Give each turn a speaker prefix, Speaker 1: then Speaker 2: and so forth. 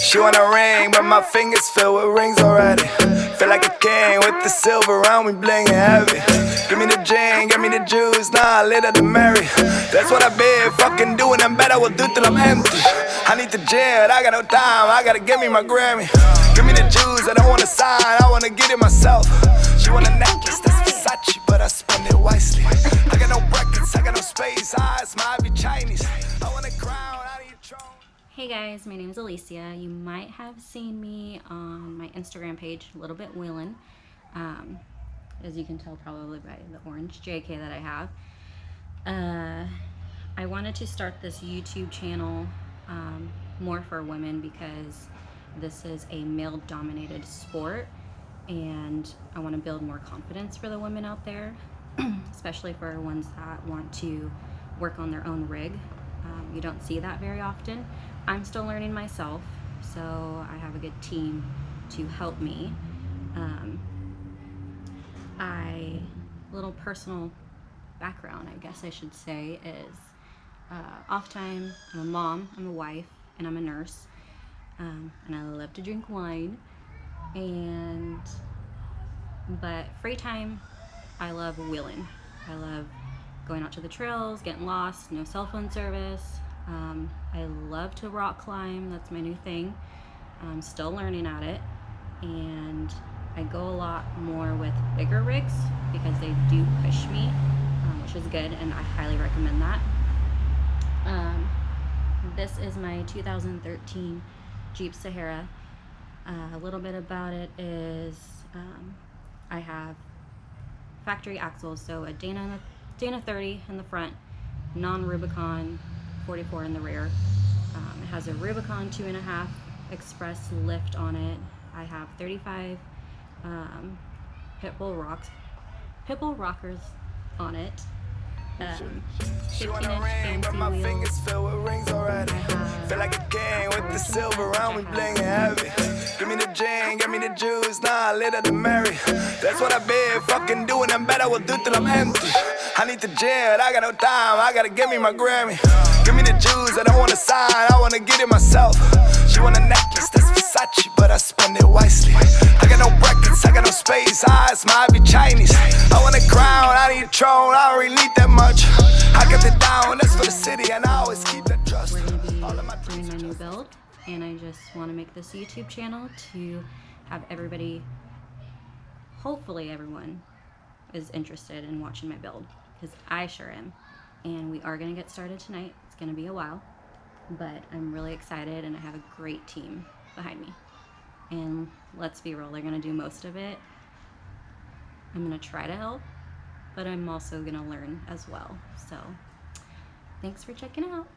Speaker 1: She want a ring, but my fingers filled with rings already. Feel like a king with the silver around me blingin' heavy. Give me the gin, give me the juice, nah, later to marry. That's what I've been fucking doing, and bet I will do till I'm empty. I need the gin, I got no time, I gotta give me my Grammy. Give me the juice, I don't wanna sign, I wanna get it myself. She want a necklace, that's Versace, but I spend it wisely. I got no brackets, I got no space, eyes might be Chinese. I want a crown, I need a throne.
Speaker 2: Hey guys, my name is Alicia. You might have seen me on my Instagram page, a little bit wheelin'. As you can tell probably by the orange JK that I have. I wanted to start this YouTube channel more for women because this is a male-dominated sport, and I want to build more confidence for the women out there, especially for ones that want to work on their own rig. You don't see that very often. I'm still learning myself, so I have a good team to help me. Little personal background, I guess I should say, is off time, I'm a mom, I'm a wife, and I'm a nurse, and I love to drink wine, but free time, I love wheeling. I love going out to the trails, getting lost, no cell phone service. I love to rock climb, that's my new thing. I'm still learning at it, and I go a lot more with bigger rigs because they do push me, which is good, and I highly recommend that. This is my 2013 Jeep Sahara. A little bit about it is I have factory axles, so a Dana 30 in the front, non-Rubicon 44 in the rear. It has a Rubicon 2.5 express lift on it. I have 35 Pitbull rockers on it. 16-inch fancy
Speaker 1: My
Speaker 2: wheels.
Speaker 1: fingers filled with rings already. Feel like a king with the silver around me blingin' heavy. Give me the gin, give me the juice, nah, later to marry. That's what I've been fucking doing, and bet I will do till I'm empty. I need the gin, I got no time, I gotta give me my Grammy. Give me the juice, I don't wanna sign, I wanna get it myself. She want a necklace, that's Versace, but I spend it wisely. I got no brackets, I got no space, eyes might be Chinese. I want a crown, I need a throne, I don't really need that much. I kept it down, that's for the city, and I always keep that trust.
Speaker 2: We're gonna be doing my new build, and I just want to make this YouTube channel to have everybody, hopefully everyone, is interested in watching my build, because I sure am. And we are gonna get started tonight. It's gonna be a while, but I'm really excited, and I have a great team behind me. And let's be real, they're gonna do most of it. I'm gonna try to help, but I'm also gonna learn as well. So thanks for checking out.